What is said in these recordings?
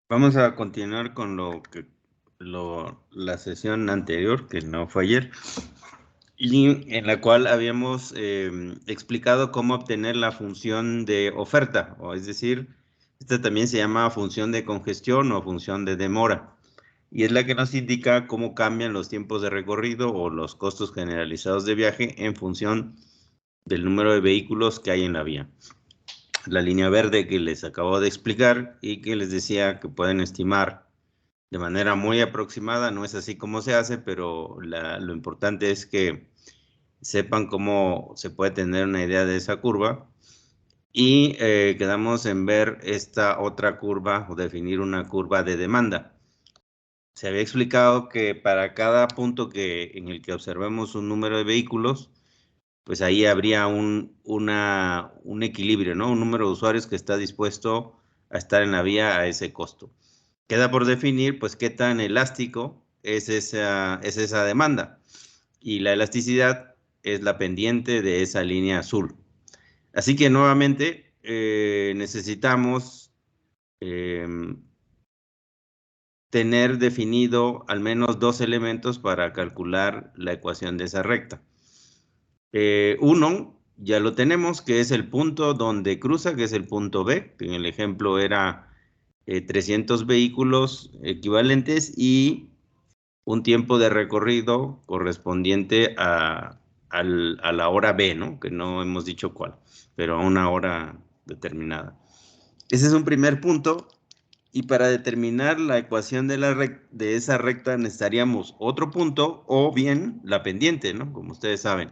Vamos a continuar con la sesión anterior, que no fue ayer, y en la cual habíamos explicado cómo obtener la función de oferta, o es decir, esta también se llama función de congestión o función de demora, y es la que nos indica cómo cambian los tiempos de recorrido o los costos generalizados de viaje en función del número de vehículos que hay en la vía. La línea verde que les acabo de explicar y que les decía que pueden estimar de manera muy aproximada, no es así como se hace, pero lo importante es que sepan cómo se puede tener una idea de esa curva. Y quedamos en ver esta otra curva o definir una curva de demanda. Se había explicado que para cada punto en el que observemos un número de vehículos, pues ahí habría un equilibrio, ¿no? Un número de usuarios que está dispuesto a estar en la vía a ese costo. Queda por definir, pues, qué tan elástico es esa demanda. Y la elasticidad es la pendiente de esa línea azul. Así que, nuevamente, necesitamos tener definido al menos dos elementos para calcular la ecuación de esa recta. Uno, ya lo tenemos, que es el punto donde cruza, que es el punto B, que en el ejemplo era 300 vehículos equivalentes y un tiempo de recorrido correspondiente a la hora B, ¿no? Que no hemos dicho cuál, pero a una hora determinada. Ese es un primer punto. Y para determinar la ecuación de esa recta necesitaríamos otro punto o bien la pendiente, ¿no? Como ustedes saben.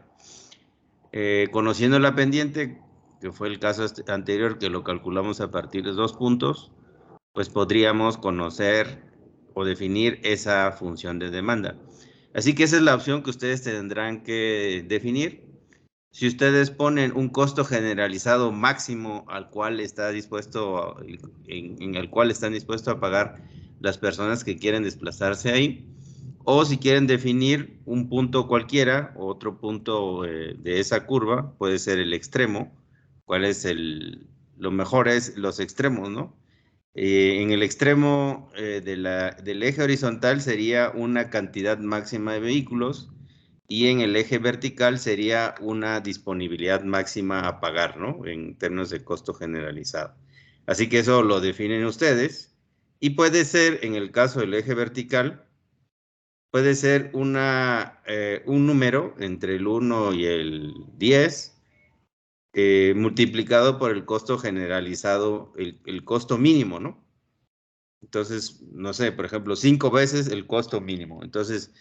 Conociendo la pendiente, que fue el caso anterior que lo calculamos a partir de 2 puntos, pues podríamos conocer o definir esa función de demanda. Así que esa es la opción que ustedes tendrán que definir. Si ustedes ponen un costo generalizado máximo al cual está dispuesto, en el cual están dispuestos a pagar las personas que quieren desplazarse ahí, o si quieren definir un punto cualquiera, otro punto de esa curva, puede ser el extremo, cuál es lo mejor es los extremos, ¿no? En el extremo del eje horizontal sería una cantidad máxima de vehículos y en el eje vertical sería una disponibilidad máxima a pagar, ¿no? En términos de costo generalizado. Así que eso lo definen ustedes y puede ser, en el caso del eje vertical, puede ser un número entre el 1 y el 10 multiplicado por el costo generalizado, el costo mínimo, ¿no? Entonces, no sé, por ejemplo, 5 veces el costo mínimo. Entonces,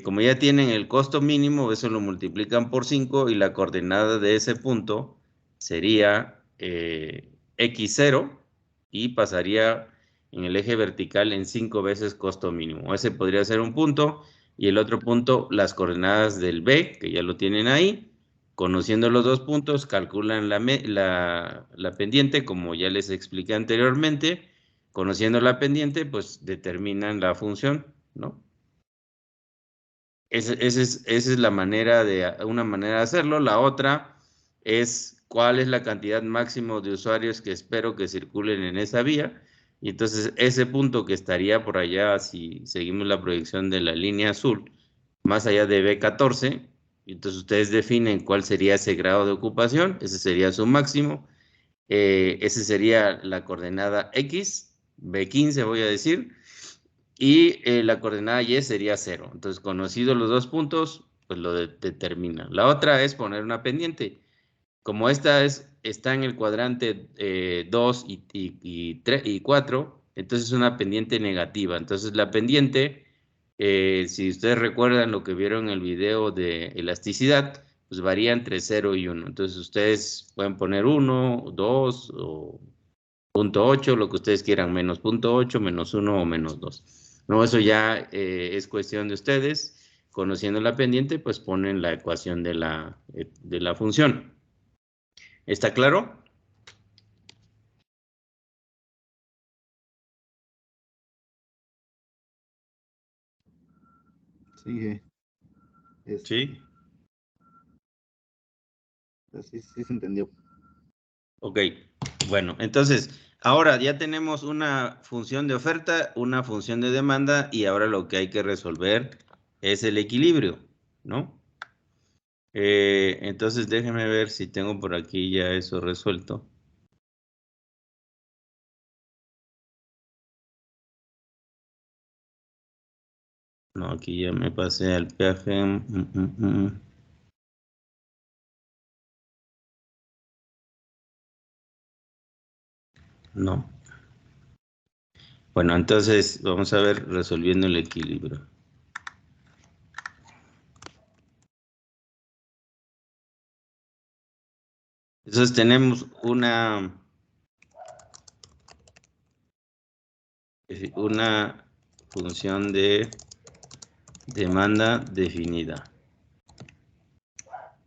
como ya tienen el costo mínimo, eso lo multiplican por 5 y la coordenada de ese punto sería x0 y pasaría en el eje vertical en 5 veces costo mínimo. Ese podría ser un punto y el otro punto, las coordenadas del B, que ya lo tienen ahí. Conociendo los dos puntos, calculan la pendiente, como ya les expliqué anteriormente. Conociendo la pendiente, pues determinan la función, ¿no? Esa es una manera de hacerlo. La otra es cuál es la cantidad máxima de usuarios que espero que circulen en esa vía. Y entonces ese punto que estaría por allá, si seguimos la proyección de la línea azul, más allá de B14, entonces ustedes definen cuál sería ese grado de ocupación, ese sería su máximo. Ese sería la coordenada X, B15 voy a decir, y la coordenada Y sería 0. Entonces, conocidos los dos puntos, pues lo determina. La otra es poner una pendiente. Como esta está en el cuadrante 2 y 4, entonces es una pendiente negativa. Entonces, la pendiente, si ustedes recuerdan lo que vieron en el video de elasticidad, pues varía entre 0 y 1. Entonces, ustedes pueden poner 1, 2 o 0.8, lo que ustedes quieran, menos 0.8, menos 1 o menos 2. No, eso ya es cuestión de ustedes. Conociendo la pendiente, pues ponen la ecuación de la función. ¿Está claro? Sí, Sí. sí se entendió. Ok, Bueno, entonces, ahora ya tenemos una función de oferta, una función de demanda, y ahora lo que hay que resolver es el equilibrio, ¿no? Entonces, déjenme ver si tengo por aquí ya eso resuelto. No, aquí ya me pasé al peaje. No. Bueno, entonces vamos a ver resolviendo el equilibrio. Entonces tenemos una función de demanda definida,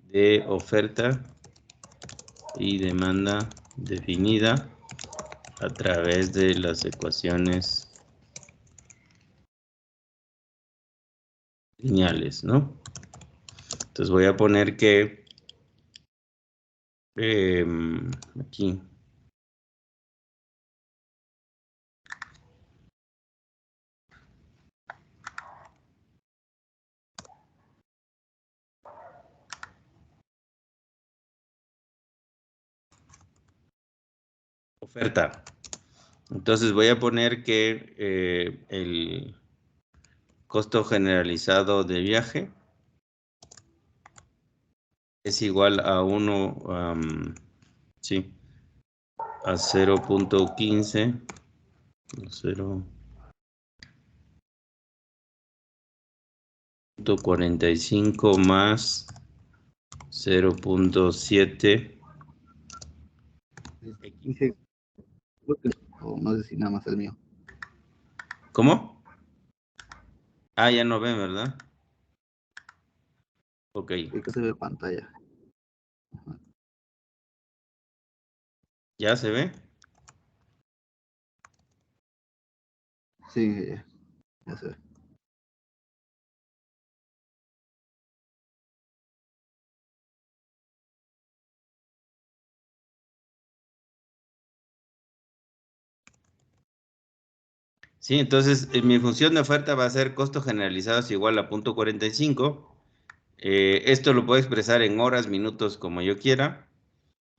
de oferta y demanda definida a través de las ecuaciones lineales, ¿no? Entonces voy a poner que aquí oferta. Entonces voy a poner que el costo generalizado de viaje es igual a 1, sí, a 0.15, 0.45 más 0.7. Dice, o no sé si nada más el mío. ¿Cómo? Ah, ya no ven, ¿verdad? Ok. Que se ve pantalla. ¿Ya se ve? Sí, ya se ve. Sí, entonces mi función de oferta va a ser costo generalizado es igual a 0.45. Esto lo puedo expresar en horas, minutos, como yo quiera.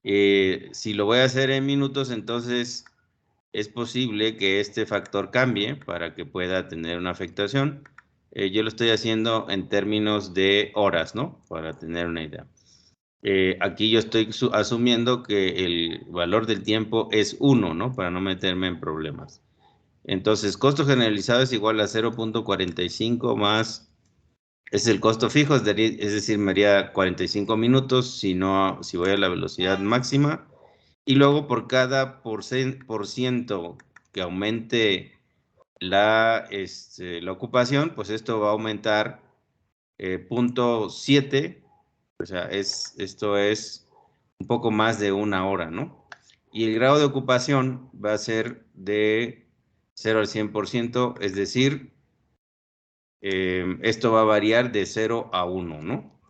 Si lo voy a hacer en minutos, entonces es posible que este factor cambie para que pueda tener una afectación. Yo lo estoy haciendo en términos de horas, ¿no? Para tener una idea. Aquí yo estoy asumiendo que el valor del tiempo es 1, ¿no? Para no meterme en problemas. Entonces, costo generalizado es igual a 0.45 más, es el costo fijo, es decir, me haría 45 minutos si voy a la velocidad máxima. Y luego por cada por ciento que aumente la ocupación, pues esto va a aumentar 0.7, o sea, esto es un poco más de una hora, ¿no? Y el grado de ocupación va a ser de 0 al 100%, es decir, esto va a variar de 0 a 1, ¿no?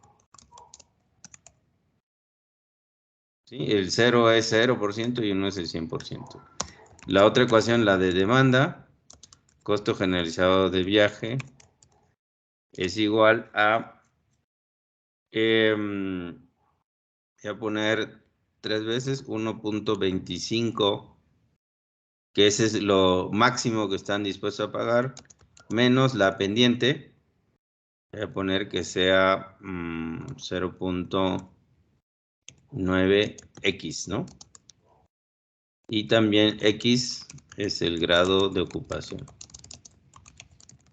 ¿Sí? El 0 es 0% y 1 es el 100%. La otra ecuación, la de demanda, costo generalizado de viaje, es igual a, voy a poner 3 veces 1.25, que ese es lo máximo que están dispuestos a pagar, menos la pendiente, voy a poner que sea 0.9x, ¿no? Y también x es el grado de ocupación.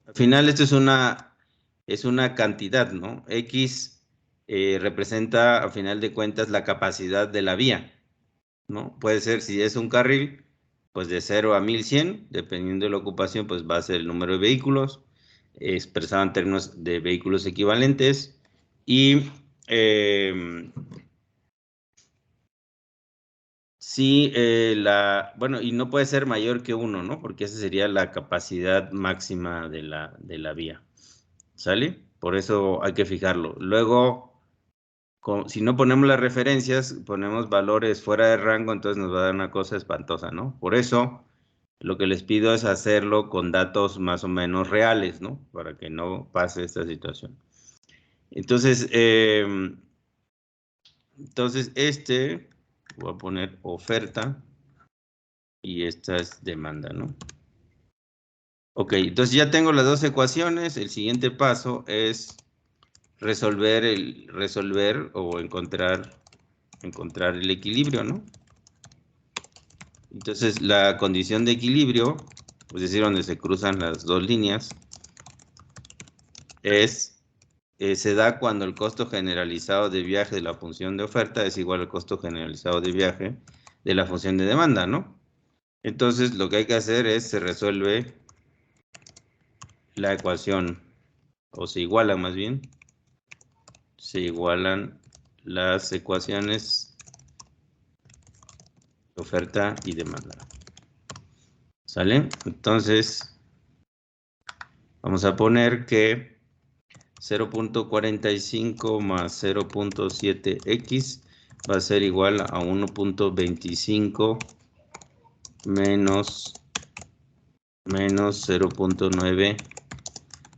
Al final esto es una cantidad, ¿no? X representa, a final de cuentas, la capacidad de la vía, ¿no? Puede ser, si es un carril, pues de 0 a 1100, dependiendo de la ocupación, pues va a ser el número de vehículos, expresado en términos de vehículos equivalentes, y sí, bueno, y no puede ser mayor que 1, ¿no? Porque esa sería la capacidad máxima de la vía. ¿Sale? Por eso hay que fijarlo. Luego, Si no ponemos las referencias, ponemos valores fuera de rango, entonces nos va a dar una cosa espantosa, ¿no? Por eso, lo que les pido es hacerlo con datos más o menos reales, ¿no? Para que no pase esta situación. Entonces, voy a poner oferta y esta es demanda, ¿no? Ok, entonces ya tengo las dos ecuaciones. El siguiente paso es resolver o encontrar el equilibrio, ¿no? Entonces, la condición de equilibrio, es decir, donde se cruzan las dos líneas, se da cuando el costo generalizado de viaje de la función de oferta es igual al costo generalizado de viaje de la función de demanda, ¿no? Entonces, lo que hay que hacer es, se resuelve la ecuación, o se igualan más bien, se igualan las ecuaciones de oferta y demanda. ¿Sale? Entonces, vamos a poner que 0.45 más 0.7x va a ser igual a 1.25 menos 0.9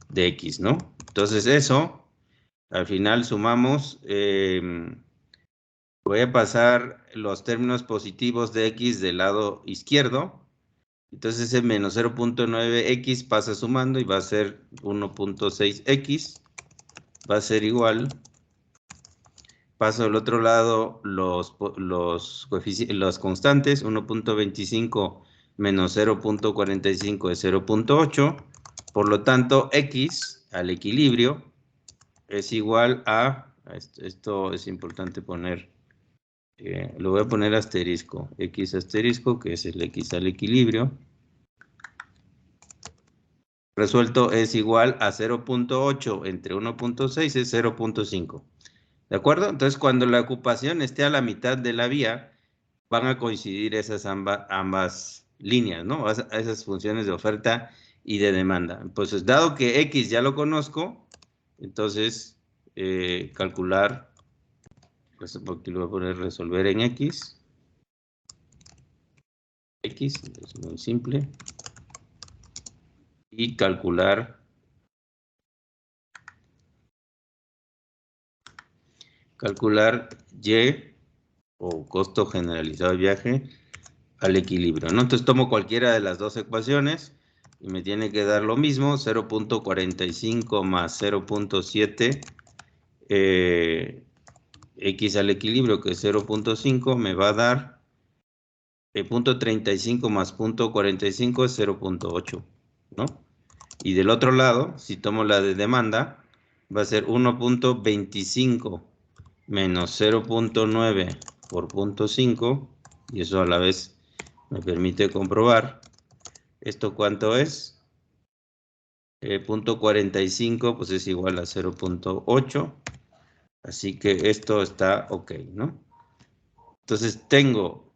de x, ¿no? Entonces eso, al final sumamos, voy a pasar los términos positivos de x del lado izquierdo. Entonces ese menos 0.9x pasa sumando y va a ser 1.6x. Va a ser igual. Paso al otro lado los constantes. 1.25 menos 0.45 es 0.8. Por lo tanto, x al equilibrio es igual a... Esto es importante poner... lo voy a poner asterisco. X asterisco, que es el x al equilibrio. Resuelto es igual a 0.8 entre 1.6 es 0.5. ¿De acuerdo? Entonces, cuando la ocupación esté a la mitad de la vía, van a coincidir esas ambas líneas, ¿no? Esas funciones de oferta y de demanda. Entonces, dado que X ya lo conozco, entonces, calcular, porque lo voy a poner resolver en X. X, es muy simple. Y calcular Y o costo generalizado de viaje al equilibrio, ¿no? Entonces tomo cualquiera de las dos ecuaciones y me tiene que dar lo mismo, 0.45 más 0.7 x al equilibrio, que es 0.5, me va a dar 0.35 más 0.45 es 0.8, ¿no? Y del otro lado, si tomo la de demanda, va a ser 1.25 menos 0.9 por 0.5, y eso a la vez me permite comprobar. ¿Esto cuánto es? 0.45 pues es igual a 0.8, así que esto está ok, ¿no? Entonces tengo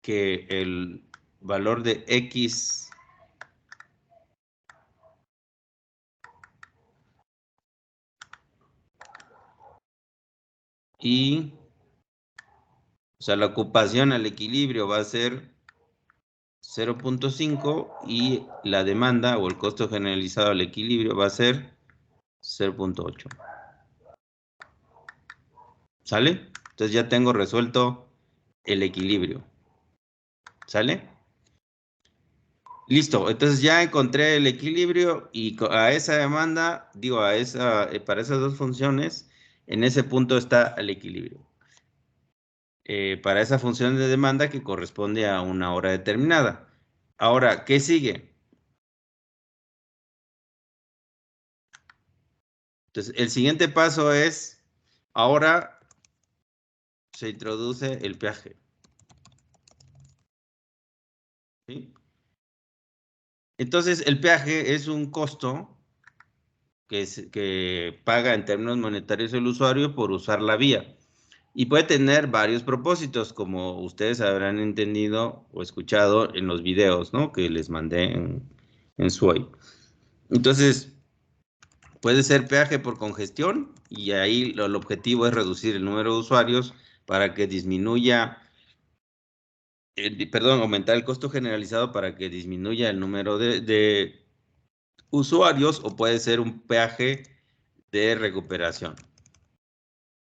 que el valor de x y, o sea, la ocupación al equilibrio va a ser 0.5 y la demanda o el costo generalizado al equilibrio va a ser 0.8. ¿Sale? Entonces ya tengo resuelto el equilibrio. ¿Sale? Listo, entonces ya encontré el equilibrio y a esa demanda, digo, para esas dos funciones, en ese punto está el equilibrio. Para esa función de demanda que corresponde a una hora determinada. Ahora, ¿qué sigue? Entonces, el siguiente paso es, ahora se introduce el peaje. ¿Sí? Entonces, el peaje es un costo que paga en términos monetarios el usuario por usar la vía. Y puede tener varios propósitos, como ustedes habrán entendido o escuchado en los videos, ¿no? Que les mandé en SWOY. Entonces, Puede ser peaje por congestión y ahí el objetivo es reducir el número de usuarios para que disminuya, aumentar el costo generalizado para que disminuya el número de usuarios, o puede ser un peaje de recuperación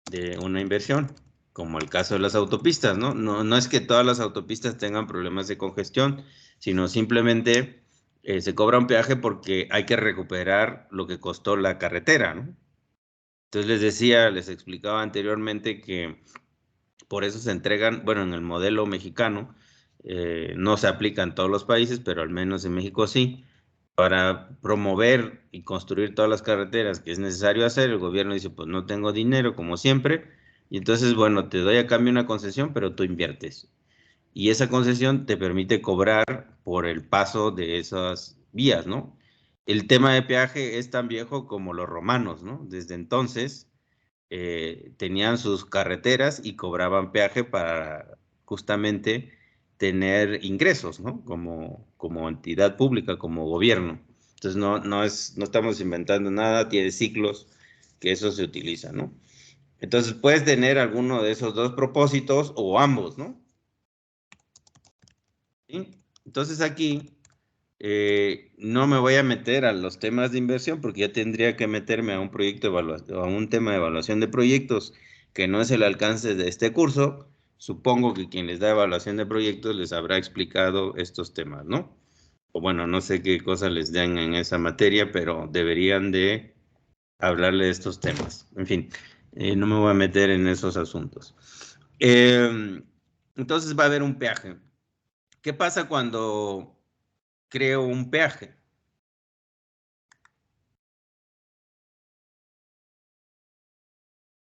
de una inversión, como el caso de las autopistas, ¿no? No es que todas las autopistas tengan problemas de congestión, sino simplemente se cobra un peaje porque hay que recuperar lo que costó la carretera, ¿no? Entonces les explicaba anteriormente que por eso se entregan, bueno, en el modelo mexicano, no se aplica en todos los países, pero al menos en México sí, para promover y construir todas las carreteras que es necesario hacer. El gobierno dice, pues no tengo dinero, como siempre, y entonces, bueno, te doy a cambio una concesión, pero tú inviertes. Y esa concesión te permite cobrar por el paso de esas vías, ¿no? El tema de peaje es tan viejo como los romanos, ¿no? Desde entonces tenían sus carreteras y cobraban peaje para justamente tener ingresos, ¿no? Como entidad pública, como gobierno. Entonces no estamos inventando nada, tiene ciclos que eso se utiliza, ¿no? Entonces puedes tener alguno de esos dos propósitos o ambos, ¿no? ¿Sí? Entonces aquí no me voy a meter a los temas de inversión porque ya tendría que meterme a un proyecto a un tema de evaluación de proyectos que no es el alcance de este curso. Supongo que quien les da evaluación de proyectos les habrá explicado estos temas, ¿no? O bueno, no sé qué cosas les den en esa materia, pero deberían de hablarle de estos temas. En fin, no me voy a meter en esos asuntos. Entonces va a haber un peaje. ¿Qué pasa cuando creo un peaje?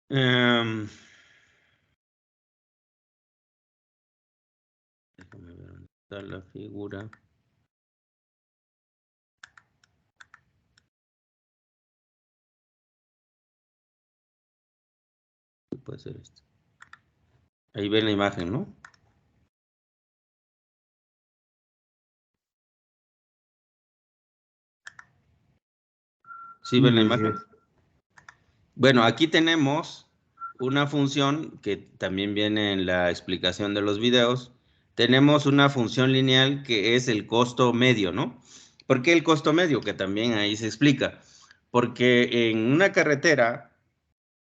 Déjame ver dónde está la figura. ¿Qué puede ser esto? Ahí ven la imagen, ¿no? ¿Sí ven la imagen? Bueno, aquí tenemos una función que también viene en la explicación de los videos. Tenemos una función lineal que es el costo medio, ¿no? ¿Por qué el costo medio? Que también ahí se explica. Porque en una carretera,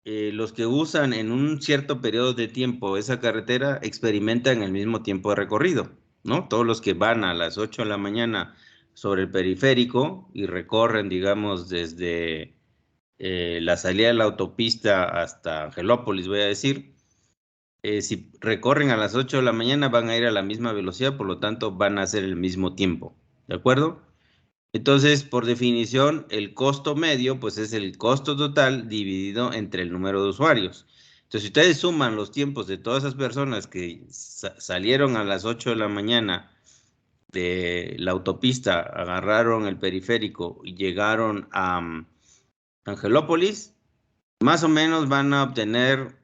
los que usan en un cierto periodo de tiempo esa carretera experimentan el mismo tiempo de recorrido, ¿no? Todos los que van a las 8 de la mañana sobre el periférico y recorren, digamos, desde la salida de la autopista hasta Angelópolis, voy a decir, si recorren a las 8 de la mañana van a ir a la misma velocidad, por lo tanto van a hacer el mismo tiempo, ¿de acuerdo? Entonces, por definición, el costo medio, pues es el costo total dividido entre el número de usuarios. Entonces, si ustedes suman los tiempos de todas esas personas que salieron a las 8 de la mañana de la autopista, agarraron el periférico y llegaron a Angelópolis, más o menos van a obtener,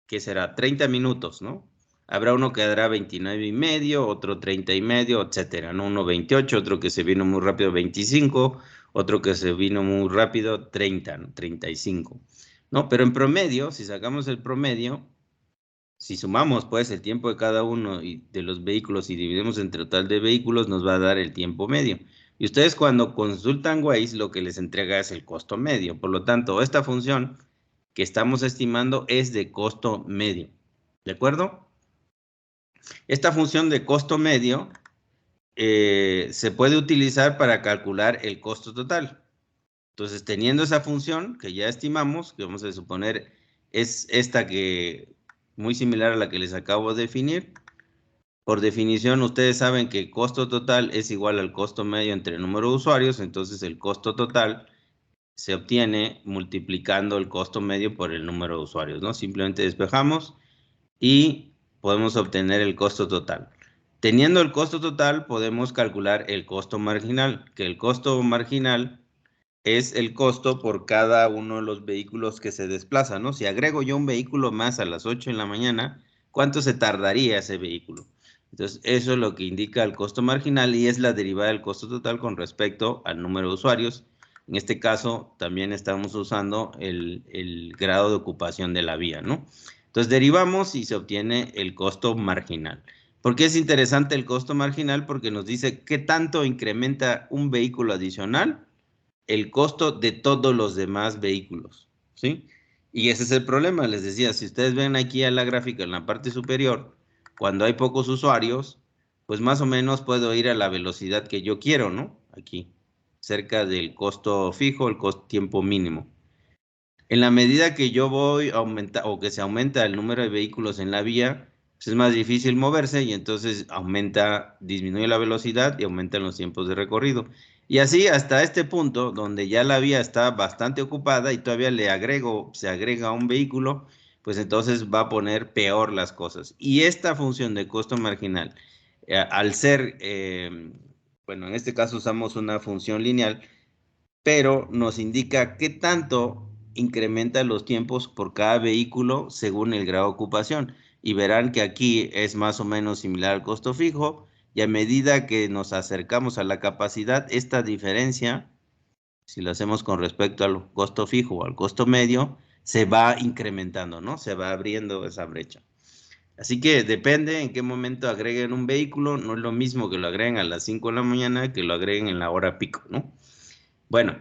¿qué será? 30 minutos, ¿no? Habrá uno que dará 29 y medio, otro 30 y medio, etcétera, ¿no? Uno 28, otro que se vino muy rápido 25, otro que se vino muy rápido 30, ¿no? 35, ¿no? Pero en promedio, si sacamos el promedio, si sumamos pues el tiempo de cada uno de los vehículos y dividimos entre total de vehículos, nos va a dar el tiempo medio. Y ustedes cuando consultan Waze, lo que les entrega es el costo medio. Por lo tanto, esta función que estamos estimando es de costo medio. ¿De acuerdo? Esta función de costo medio se puede utilizar para calcular el costo total. Entonces, teniendo esa función que ya estimamos, que vamos a suponer es esta que muy similar a la que les acabo de definir. Por definición, ustedes saben que el costo total es igual al costo medio entre el número de usuarios, entonces el costo total se obtiene multiplicando el costo medio por el número de usuarios, ¿no? Simplemente despejamos y podemos obtener el costo total. Teniendo el costo total, podemos calcular el costo marginal, que el costo marginal es el costo por cada uno de los vehículos que se desplazan, ¿no? Si agrego yo un vehículo más a las 8 de la mañana, ¿cuánto se tardaría ese vehículo? Entonces, eso es lo que indica el costo marginal y es la derivada del costo total con respecto al número de usuarios En este caso, también estamos usando el grado de ocupación de la vía, ¿no? Entonces, derivamos y se obtiene el costo marginal. ¿Por qué es interesante el costo marginal? Porque nos dice qué tanto incrementa un vehículo adicional el costo de todos los demás vehículos, ¿sí? Y ese es el problema, les decía, si ustedes ven aquí a la gráfica en la parte superior, cuando hay pocos usuarios, pues más o menos puedo ir a la velocidad que yo quiero, ¿no? Aquí, cerca del costo fijo, el costo tiempo mínimo. En la medida que yo voy a aumentar o que se aumenta el número de vehículos en la vía, pues es más difícil moverse y entonces disminuye la velocidad y aumentan los tiempos de recorrido. Y así hasta este punto donde ya la vía está bastante ocupada y todavía se agrega un vehículo, pues entonces va a poner peor las cosas. Y esta función de costo marginal, al ser, bueno, en este caso usamos una función lineal, pero nos indica qué tanto incrementa los tiempos por cada vehículo según el grado de ocupación. Y verán que aquí es más o menos similar al costo fijo, y a medida que nos acercamos a la capacidad, esta diferencia, si lo hacemos con respecto al costo fijo o al costo medio, se va incrementando, ¿no? Se va abriendo esa brecha. Así que depende en qué momento agreguen un vehículo, no es lo mismo que lo agreguen a las 5 de la mañana que lo agreguen en la hora pico, ¿no? Bueno,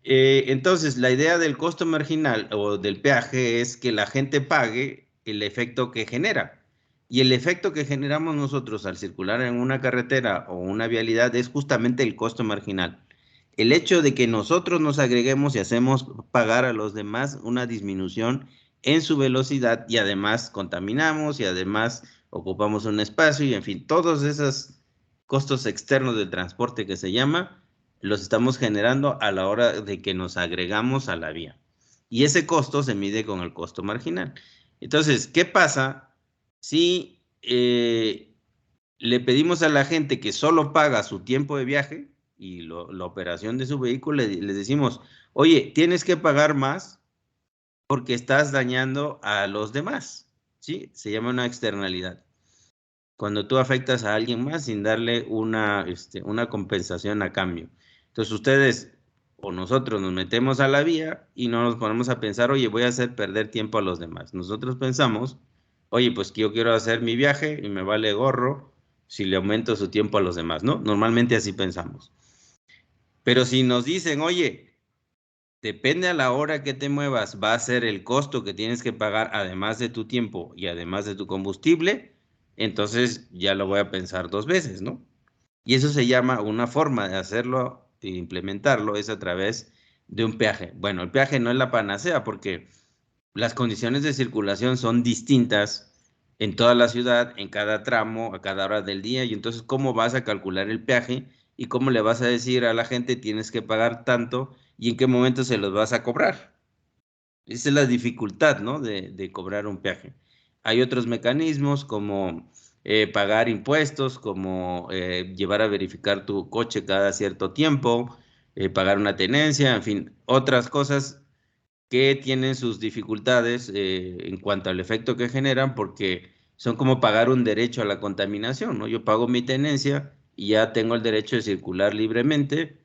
entonces la idea del costo marginal o del peaje es que la gente pague el efecto que genera. Y el efecto que generamos nosotros al circular en una carretera o una vialidad es justamente el costo marginal. El hecho de que nosotros nos agreguemos y hacemos pagar a los demás una disminución en su velocidad y además contaminamos y además ocupamos un espacio y en fin, todos esos costos externos del transporte que se llama, los estamos generando a la hora de que nos agregamos a la vía. Y ese costo se mide con el costo marginal. Entonces, ¿qué pasa si le pedimos a la gente que solo paga su tiempo de viaje y la operación de su vehículo, les decimos, oye, tienes que pagar más porque estás dañando a los demás, ¿sí? Se llama una externalidad. Cuando tú afectas a alguien más sin darle una compensación a cambio. Entonces ustedes o nosotros nos metemos a la vía y no nos ponemos a pensar, oye, voy a hacer perder tiempo a los demás. Nosotros pensamos, oye, pues que yo quiero hacer mi viaje y me vale gorro si le aumento su tiempo a los demás, ¿no? Normalmente así pensamos. Pero si nos dicen, oye, depende a la hora que te muevas, va a ser el costo que tienes que pagar además de tu tiempo y además de tu combustible, entonces ya lo voy a pensar dos veces, ¿no? Y eso se llama una forma de hacerlo e implementarlo, es a través de un peaje. Bueno, el peaje no es la panacea porque las condiciones de circulación son distintas en toda la ciudad, en cada tramo, a cada hora del día, y entonces, ¿cómo vas a calcular el peaje? ¿Y cómo le vas a decir a la gente tienes que pagar tanto y en qué momento se los vas a cobrar? Esa es la dificultad, ¿no? De cobrar un peaje. Hay otros mecanismos como pagar impuestos, como llevar a verificar tu coche cada cierto tiempo, pagar una tenencia, en fin, otras cosas que tienen sus dificultades en cuanto al efecto que generan, porque son como pagar un derecho a la contaminación, ¿no? Yo pago mi tenencia y ya tengo el derecho de circular libremente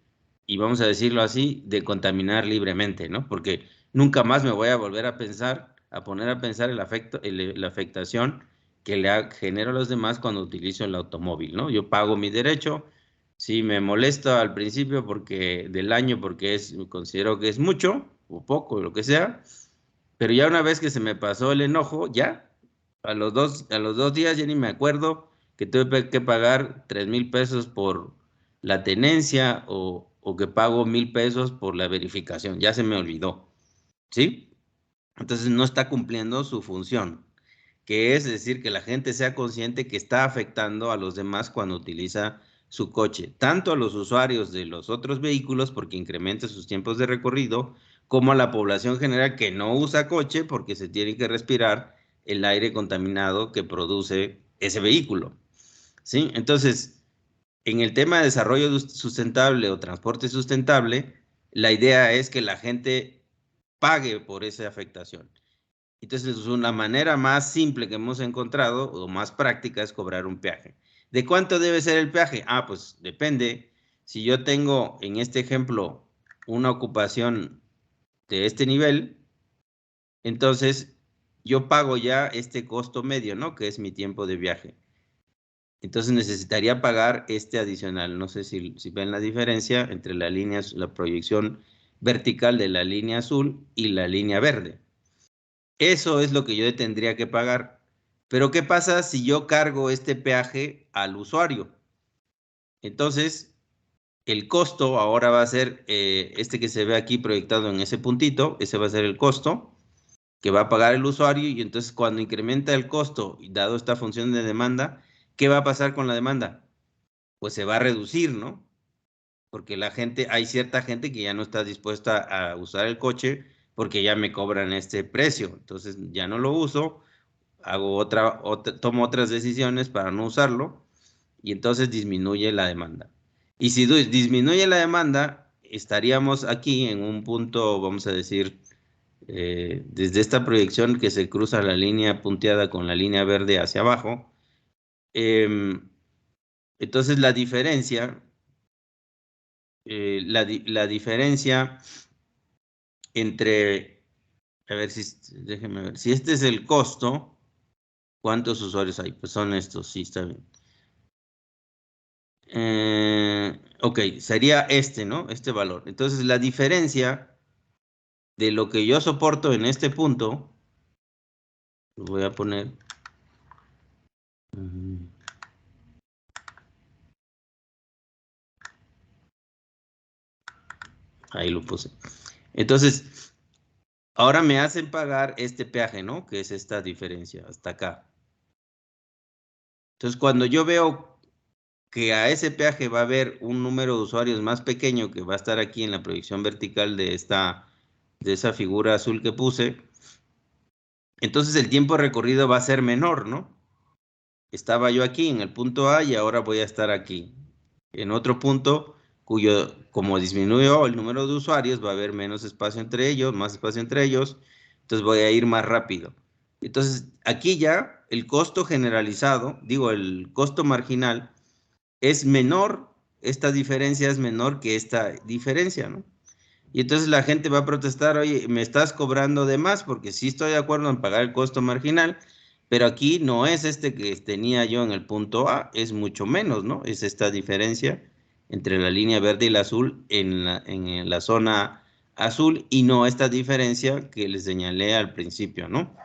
y vamos a decirlo así, de contaminar libremente, ¿no? Porque nunca más me voy a volver a pensar, a poner a pensar la afectación que genero a los demás cuando utilizo el automóvil, ¿no? Yo pago mi derecho, sí me molesta al principio del año, porque considero que es mucho o poco, lo que sea, pero ya una vez que se me pasó el enojo, ya, a los dos días ya ni me acuerdo que tuve que pagar 3,000 pesos por la tenencia o que pago 1,000 pesos por la verificación, ya se me olvidó, ¿sí? Entonces no está cumpliendo su función, que es decir, que la gente sea consciente que está afectando a los demás cuando utiliza su coche, tanto a los usuarios de los otros vehículos porque incrementa sus tiempos de recorrido, como a la población general que no usa coche porque se tiene que respirar el aire contaminado que produce ese vehículo, ¿sí? Entonces, en el tema de desarrollo sustentable o transporte sustentable, la idea es que la gente pague por esa afectación. Entonces, una manera más simple que hemos encontrado o más práctica es cobrar un peaje. ¿De cuánto debe ser el peaje? Ah, pues depende. Si yo tengo, en este ejemplo, una ocupación de este nivel, entonces yo pago ya este costo medio, ¿no? Que es mi tiempo de viaje. Entonces necesitaría pagar este adicional. No sé si ven la diferencia entre la línea, la proyección vertical de la línea azul y la línea verde. Eso es lo que yo tendría que pagar. Pero ¿qué pasa si yo cargo este peaje al usuario? Entonces, el costo ahora va a ser este que se ve aquí proyectado en ese puntito, ese va a ser el costo que va a pagar el usuario, y entonces cuando incrementa el costo, dado esta función de demanda, ¿qué va a pasar con la demanda? Pues se va a reducir, ¿no? Porque hay cierta gente que ya no está dispuesta a usar el coche porque ya me cobran este precio, entonces ya no lo uso, tomo otras decisiones para no usarlo, y entonces disminuye la demanda. Y si disminuye la demanda, estaríamos aquí en un punto, vamos a decir, desde esta proyección que se cruza la línea punteada con la línea verde hacia abajo. Entonces la diferencia entre, a ver si, déjenme ver, si este es el costo, ¿cuántos usuarios hay? Pues son estos, sí, está bien. Ok, sería este, ¿no? Este valor. Entonces la diferencia de lo que yo soporto en este punto, lo voy a poner. Ahí lo puse. Entonces, ahora me hacen pagar este peaje, ¿no? Que es esta diferencia, hasta acá. Entonces, cuando yo veo que a ese peaje va a haber un número de usuarios más pequeño, que va a estar aquí en la proyección vertical de esa figura azul que puse, entonces el tiempo recorrido va a ser menor, ¿no? Estaba yo aquí en el punto A y ahora voy a estar aquí, en otro punto como disminuyó el número de usuarios, va a haber menos espacio entre ellos, más espacio entre ellos, entonces voy a ir más rápido. Entonces, aquí ya el costo generalizado, digo, el costo marginal es menor, esta diferencia es menor que esta diferencia, ¿no? Y entonces la gente va a protestar, oye, me estás cobrando de más, porque sí estoy de acuerdo en pagar el costo marginal, pero aquí no es este que tenía yo en el punto A, es mucho menos, ¿no? Es esta diferencia entre la línea verde y la azul en la zona azul, y no esta diferencia que les señalé al principio, ¿no?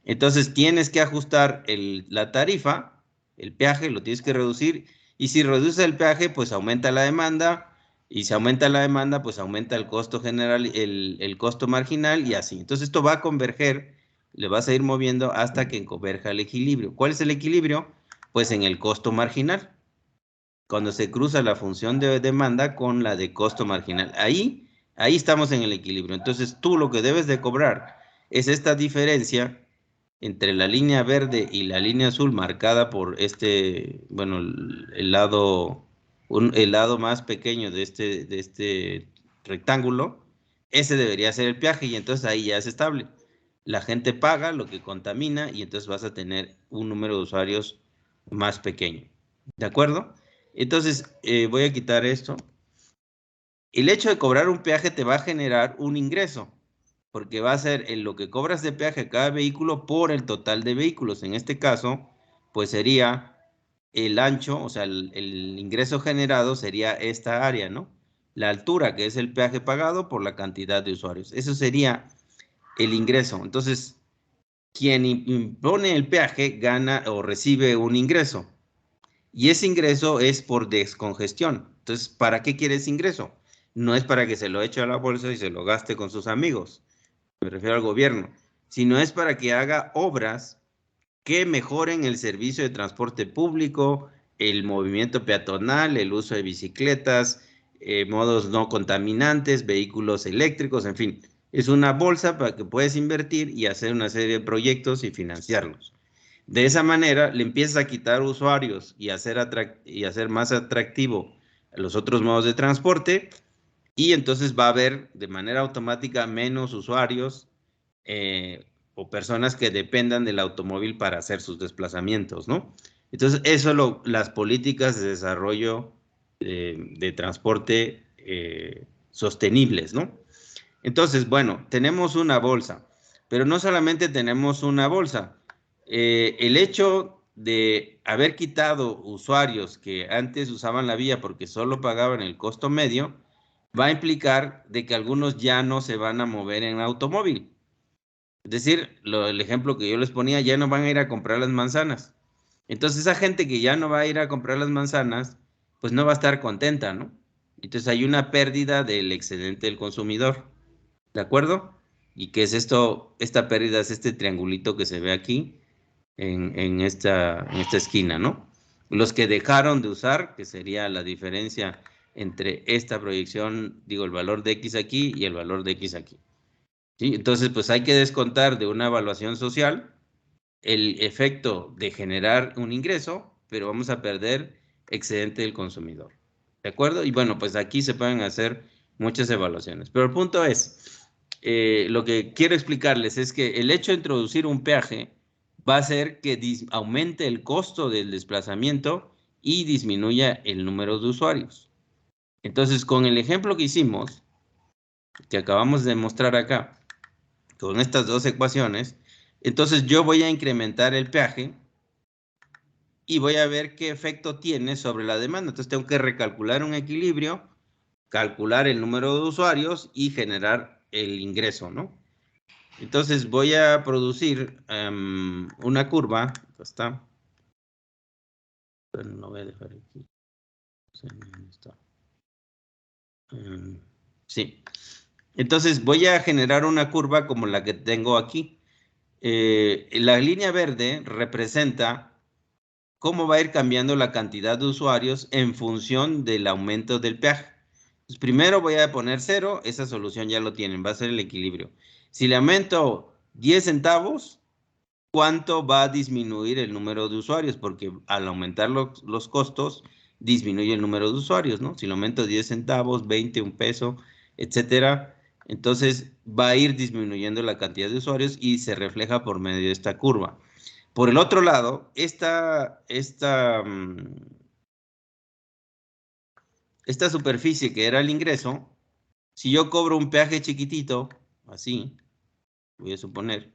Entonces tienes que ajustar la tarifa, el peaje, lo tienes que reducir, y si reduces el peaje, pues aumenta la demanda, y si aumenta la demanda, pues aumenta el costo general, el costo marginal, y así. Entonces esto va a converger, le vas a ir moviendo hasta que converja el equilibrio. ¿Cuál es el equilibrio? Pues en el costo marginal, cuando se cruza la función de demanda con la de costo marginal. Ahí estamos en el equilibrio. Entonces tú lo que debes de cobrar es esta diferencia entre la línea verde y la línea azul marcada por bueno, el lado más pequeño de este rectángulo. Ese debería ser el peaje, y entonces ahí ya es estable. La gente paga lo que contamina, y entonces vas a tener un número de usuarios más pequeño. ¿De acuerdo? Entonces, voy a quitar esto. El hecho de cobrar un peaje te va a generar un ingreso, porque va a ser en lo que cobras de peaje a cada vehículo por el total de vehículos. En este caso, pues sería el ancho, o sea, el ingreso generado sería esta área, ¿no? La altura, que es el peaje pagado por la cantidad de usuarios. Eso sería el ingreso. Entonces, quien impone el peaje gana o recibe un ingreso. Y ese ingreso es por descongestión. Entonces, ¿para qué quiere ese ingreso? No es para que se lo eche a la bolsa y se lo gaste con sus amigos, me refiero al gobierno, sino es para que haga obras que mejoren el servicio de transporte público, el movimiento peatonal, el uso de bicicletas, modos no contaminantes, vehículos eléctricos, en fin. Es una bolsa para que puedas invertir y hacer una serie de proyectos y financiarlos. De esa manera le empiezas a quitar usuarios y hacer más atractivo a los otros modos de transporte, y entonces va a haber de manera automática menos usuarios o personas que dependan del automóvil para hacer sus desplazamientos, ¿no? Entonces, las políticas de desarrollo de transporte sostenibles, ¿no? Entonces, bueno, tenemos una bolsa, pero no solamente tenemos una bolsa. El hecho de haber quitado usuarios que antes usaban la vía porque solo pagaban el costo medio, va a implicar de que algunos ya no se van a mover en automóvil. Es decir, el ejemplo que yo les ponía, ya no van a ir a comprar las manzanas. Entonces, esa gente que ya no va a ir a comprar las manzanas, pues no va a estar contenta, ¿no? Entonces, hay una pérdida del excedente del consumidor. ¿De acuerdo? ¿Y qué es esto? Esta pérdida es este triangulito que se ve aquí en esta esquina, ¿no? Los que dejaron de usar, que sería la diferencia entre esta proyección, digo, el valor de X aquí y el valor de X aquí. ¿Sí? Entonces, pues hay que descontar de una evaluación social el efecto de generar un ingreso, pero vamos a perder excedente del consumidor. ¿De acuerdo? Y bueno, pues aquí se pueden hacer muchas evaluaciones. Pero el punto es, lo que quiero explicarles es que el hecho de introducir un peaje va a hacer que aumente el costo del desplazamiento y disminuya el número de usuarios. Entonces, con el ejemplo que hicimos, que acabamos de mostrar acá, con estas dos ecuaciones, entonces yo voy a incrementar el peaje y voy a ver qué efecto tiene sobre la demanda. Entonces tengo que recalcular un equilibrio, calcular el número de usuarios y generar el ingreso, ¿no? Entonces voy a producir una curva. Acá está. Pero no voy a dejar aquí. No sé dónde está. Sí. Entonces voy a generar una curva como la que tengo aquí. La línea verde representa cómo va a ir cambiando la cantidad de usuarios en función del aumento del peaje. Pues primero voy a poner 0, esa solución ya lo tienen, va a ser el equilibrio. Si le aumento 10 centavos, ¿cuánto va a disminuir el número de usuarios? Porque al aumentar los costos, disminuye el número de usuarios, ¿no? Si le aumento 10 centavos, 20, un peso, etcétera, entonces va a ir disminuyendo la cantidad de usuarios y se refleja por medio de esta curva. Por el otro lado, esta superficie que era el ingreso, si yo cobro un peaje chiquitito, así, voy a suponer,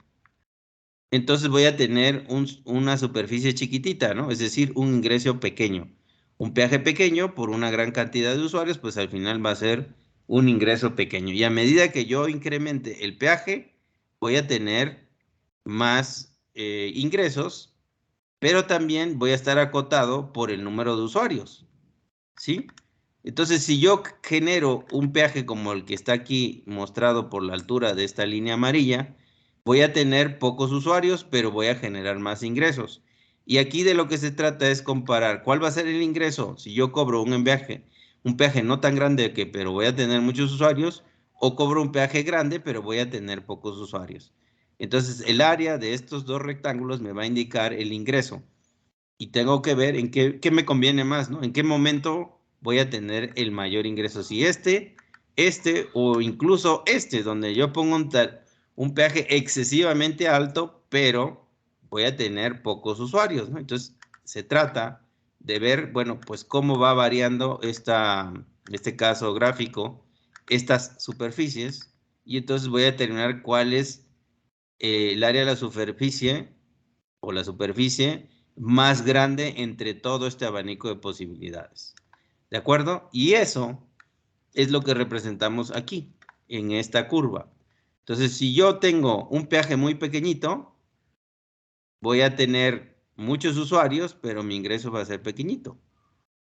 entonces voy a tener una superficie chiquitita, ¿no? Es decir, un ingreso pequeño. Un peaje pequeño por una gran cantidad de usuarios, pues al final va a ser un ingreso pequeño. Y a medida que yo incremente el peaje, voy a tener más ingresos, pero también voy a estar acotado por el número de usuarios, ¿sí? Entonces, si yo genero un peaje como el que está aquí mostrado por la altura de esta línea amarilla, voy a tener pocos usuarios, pero voy a generar más ingresos. Y aquí de lo que se trata es comparar cuál va a ser el ingreso si yo cobro un peaje no tan grande pero voy a tener muchos usuarios, o cobro un peaje grande, pero voy a tener pocos usuarios. Entonces, el área de estos dos rectángulos me va a indicar el ingreso. Y tengo que ver en qué me conviene más, ¿no? En qué momento voy a tener el mayor ingreso. Si este o incluso donde yo pongo un peaje excesivamente alto, pero voy a tener pocos usuarios, ¿no? Entonces, se trata de ver, bueno, pues cómo va variando este caso gráfico, estas superficies, y entonces voy a determinar cuál es el área de la superficie o la superficie más grande entre todo este abanico de posibilidades. ¿De acuerdo? Y eso es lo que representamos aquí, en esta curva. Entonces, si yo tengo un peaje muy pequeñito, voy a tener muchos usuarios, pero mi ingreso va a ser pequeñito.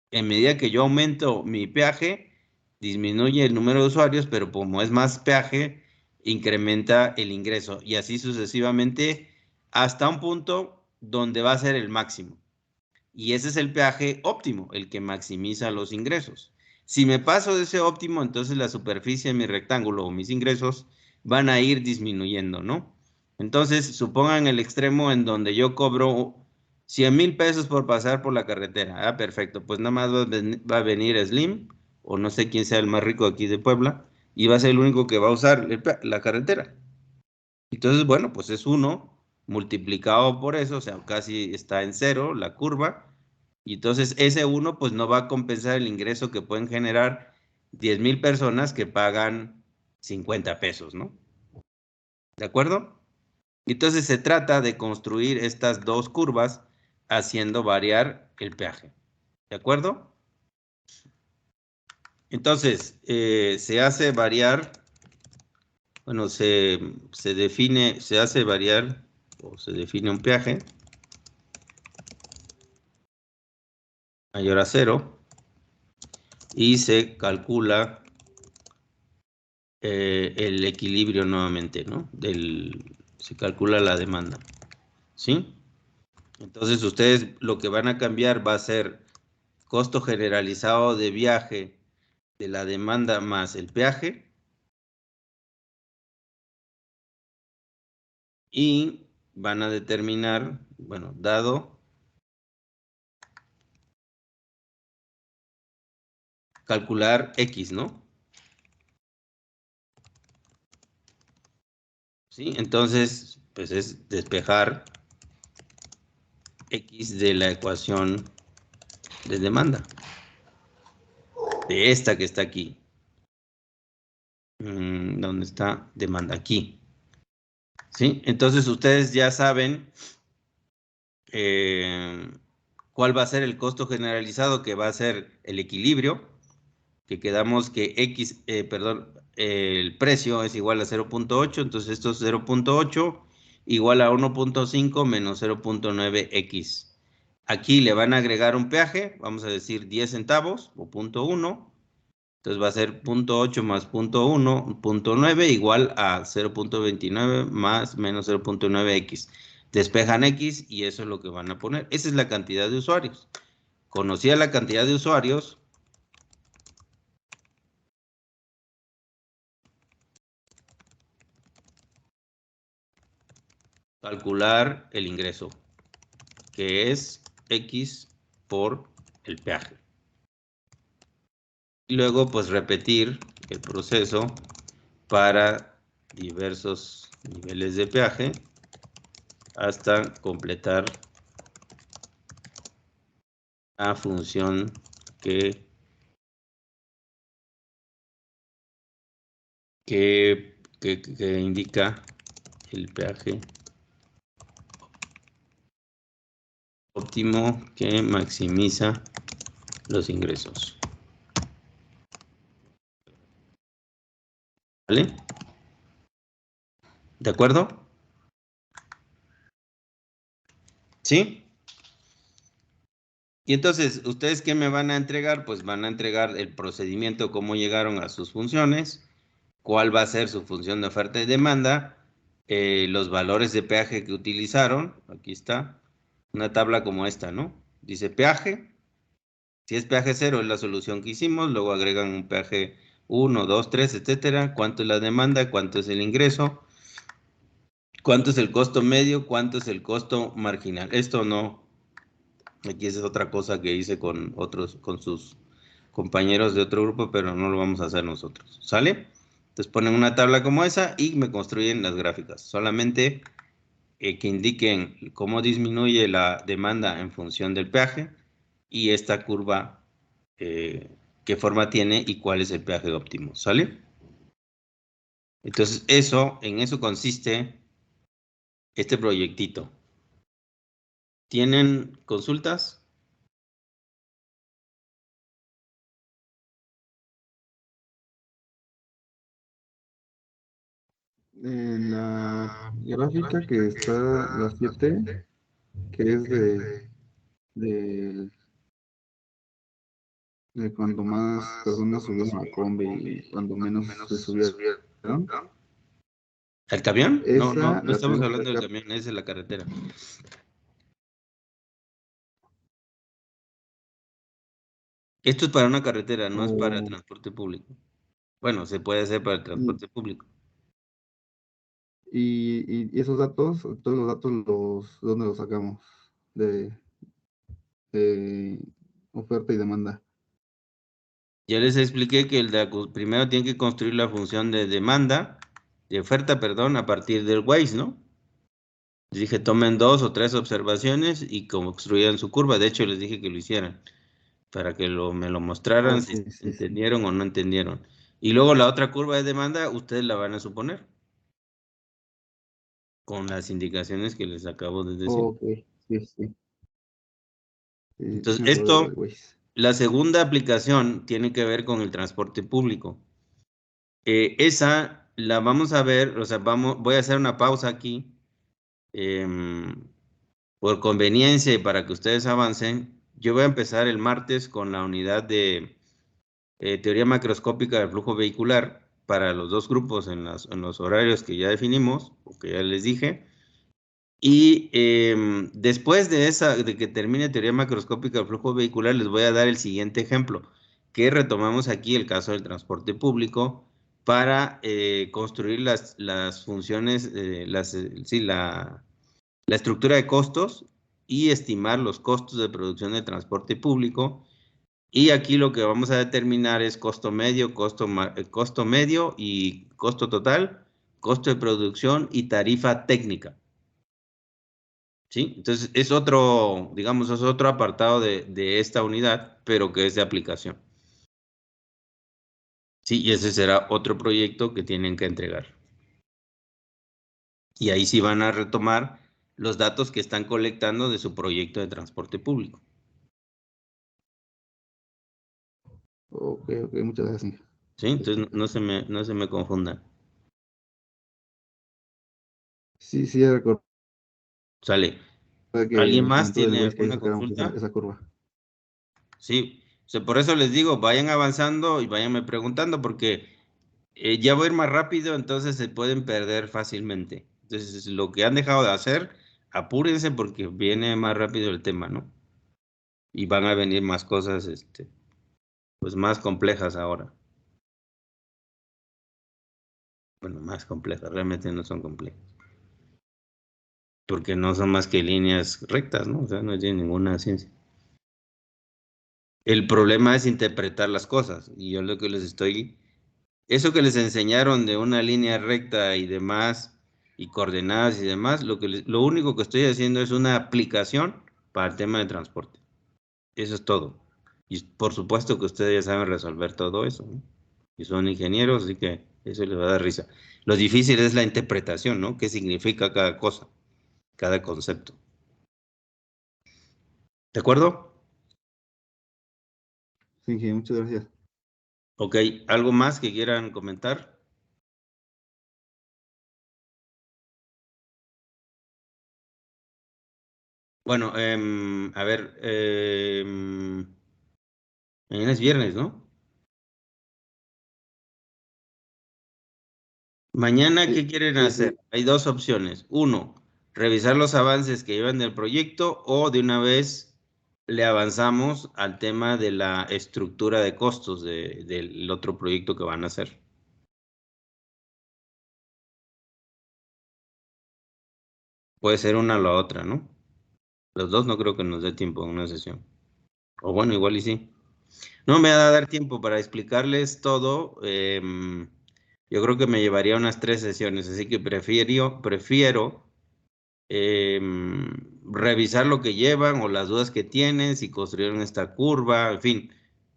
En medida que yo aumento mi peaje, disminuye el número de usuarios, pero como es más peaje, incrementa el ingreso. Y así sucesivamente hasta un punto donde va a ser el máximo. Y ese es el peaje óptimo, el que maximiza los ingresos. Si me paso de ese óptimo, entonces la superficie de mi rectángulo o mis ingresos van a ir disminuyendo, ¿no? Entonces, supongan el extremo en donde yo cobro 100,000 pesos por pasar por la carretera. Ah, perfecto. Pues nada más va a venir Slim, o no sé quién sea el más rico aquí de Puebla, y va a ser el único que va a usar la carretera. Entonces, bueno, pues es 1 multiplicado por eso, o sea, casi está en 0 la curva. Y entonces ese 1 pues no va a compensar el ingreso que pueden generar 10,000 personas que pagan 50 pesos, ¿no? ¿De acuerdo? Entonces se trata de construir estas dos curvas haciendo variar el peaje. ¿De acuerdo? Entonces, se hace variar, bueno, se hace variar o se define un peaje mayor a 0 y se calcula el equilibrio nuevamente, ¿no? Se calcula la demanda, ¿sí? Entonces ustedes lo que van a cambiar va a ser costo generalizado de viaje de la demanda más el peaje y van a determinar, bueno, dado, calcular X, ¿no? ¿Sí? Entonces, pues es despejar X de la ecuación de demanda, de esta que está aquí. ¿Dónde está demanda? Aquí. ¿Sí? Entonces ustedes ya saben cuál va a ser el costo generalizado, que va a ser el equilibrio, que quedamos que X, el precio es igual a 0.8, entonces esto es 0.8 igual a 1.5 menos 0.9X. Aquí le van a agregar un peaje, vamos a decir 10 centavos o 0.1, entonces va a ser 0.8 más 0.1, 0.9 igual a 0.29 más menos 0.9X. Despejan X y eso es lo que van a poner. Esa es la cantidad de usuarios. Conocida la cantidad de usuarios, calcular el ingreso, que es X por el peaje. Y luego, pues, repetir el proceso para diversos niveles de peaje hasta completar la función que indica el peaje óptimo que maximiza los ingresos. ¿Vale? ¿De acuerdo? ¿Sí? Y entonces, ¿ustedes qué me van a entregar? Pues van a entregar el procedimiento, cómo llegaron a sus funciones, cuál va a ser su función de oferta y demanda, los valores de peaje que utilizaron. Aquí está, una tabla como esta, ¿no? Dice peaje. Si es peaje 0 es la solución que hicimos, luego agregan un peaje 1, 2, 3, etcétera. ¿Cuánto es la demanda? ¿Cuánto es el ingreso? ¿Cuánto es el costo medio? ¿Cuánto es el costo marginal? Esto no, aquí es otra cosa que hice con sus compañeros de otro grupo, pero no lo vamos a hacer nosotros. ¿Sale? Entonces ponen una tabla como esa y me construyen las gráficas. Solamente que indiquen cómo disminuye la demanda en función del peaje y esta curva, qué forma tiene y cuál es el peaje óptimo. ¿Sale? Entonces en eso consiste este proyectito. ¿Tienen consultas? En la gráfica que está la 7, que es de, de cuando más personas subieron a combi y cuando menos se subieron, ¿El camión? No, no, esa no la estamos tenemos que hablando del sacar. camión, es de la carretera. Esto es para una carretera, no es para O, transporte público. Bueno, se puede hacer para el y, transporte público. y esos datos, todos los datos, ¿dónde los sacamos? De, de oferta y demanda. Ya les expliqué que primero tiene que construir la función de demanda, de oferta, perdón, a partir del Waze, ¿no? Les dije, tomen 2 o 3 observaciones y construyan su curva. De hecho, les dije que lo hicieran. para que me lo mostraran, si sí, sí. entendieron o no entendieron. Y luego la otra curva de demanda, ustedes la van a suponer con las indicaciones que les acabo de decir. Ok, sí, sí. Entonces, Me acuerdo esto, del Waze. la segunda aplicación tiene que ver con el transporte público. Esa la vamos a ver, o sea, voy a hacer una pausa aquí, por conveniencia y para que ustedes avancen. Yo voy a empezar el martes con la unidad de teoría macroscópica del flujo vehicular para los dos grupos en los horarios que ya definimos, o que ya les dije. Y después de que termine teoría macroscópica del flujo vehicular, les voy a dar el siguiente ejemplo, que retomamos aquí el caso del transporte público para construir las funciones, la estructura de costos y estimar los costos de producción del transporte público. Y aquí lo que vamos a determinar es costo medio, costo medio y costo total, costo de producción y tarifa técnica. ¿Sí? Entonces es otro, digamos, es otro apartado de esta unidad, pero que es de aplicación. Sí, y ese será otro proyecto que tienen que entregar. Y ahí sí van a retomar los datos que están colectando de su proyecto de transporte público. Ok, muchas gracias. ¿Sí? Entonces no se me confundan. Sí, ya recuerdo Sale. que ¿Alguien nos más comentó del tiene Waze que ahí alguna sacábamos consulta? esa curva. Sí. O sea, por eso les digo, vayan avanzando y váyanme preguntando, porque ya voy a ir más rápido, entonces se pueden perder fácilmente. Entonces, lo que han dejado de hacer, apúrense porque viene más rápido el tema, ¿no? Y van a venir más cosas, pues más complejas ahora. Bueno, más complejas, realmente no son complejas. Porque no son más que líneas rectas, ¿no? O sea, no tiene ninguna ciencia. El problema es interpretar las cosas. Y yo lo que les estoy... Eso que les enseñaron de una línea recta y demás, y coordenadas y demás, lo único que estoy haciendo es una aplicación para el tema de transporte. Eso es todo. Y por supuesto que ustedes ya saben resolver todo eso, ¿no? Y son ingenieros, así que eso les va a dar risa. Lo difícil es la interpretación, ¿no? ¿Qué significa cada cosa, cada concepto? ¿De acuerdo? Sí, muchas gracias. Ok, ¿algo más que quieran comentar? Bueno, a ver, mañana es viernes, ¿no? Mañana, ¿qué quieren hacer? Sí. Hay dos opciones. Uno, revisar los avances que llevan del proyecto o de una vez le avanzamos al tema de la estructura de costos del otro proyecto que van a hacer. Puede ser una o la otra, ¿no? Los dos no creo que nos dé tiempo en una sesión. O bueno, igual y sí. No me va a dar tiempo para explicarles todo. Yo creo que me llevaría unas 3 sesiones, así que prefiero revisar lo que llevan o las dudas que tienen, si construyeron esta curva, en fin.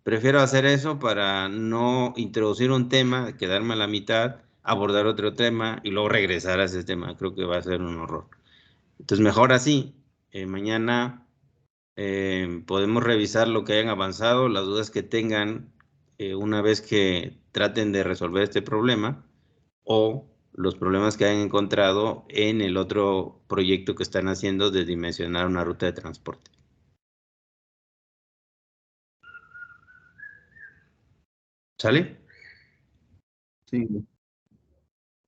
Prefiero hacer eso para no introducir un tema, quedarme a la mitad, abordar otro tema y luego regresar a ese tema. Creo que va a ser un horror. Entonces, mejor así. Mañana podemos revisar lo que hayan avanzado, las dudas que tengan una vez que traten de resolver este problema o los problemas que hayan encontrado en el otro proyecto que están haciendo de dimensionar una ruta de transporte. ¿Sale? Sí, dale.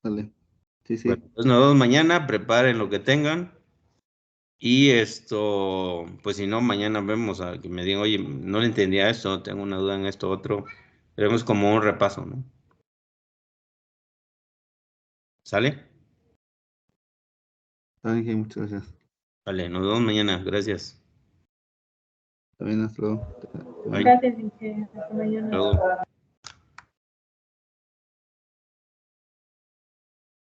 Bueno, Sí. pues nos vemos mañana, preparen lo que tengan y esto, pues si no, mañana vemos a que me digan, oye, no le entendía esto, tengo una duda en esto otro. Veremos como un repaso, ¿no? ¿Sale? Dale, muchas gracias. Vale, nos vemos mañana. Gracias. También hasta luego. Bye. Gracias, Inge. Hasta mañana. Hasta luego.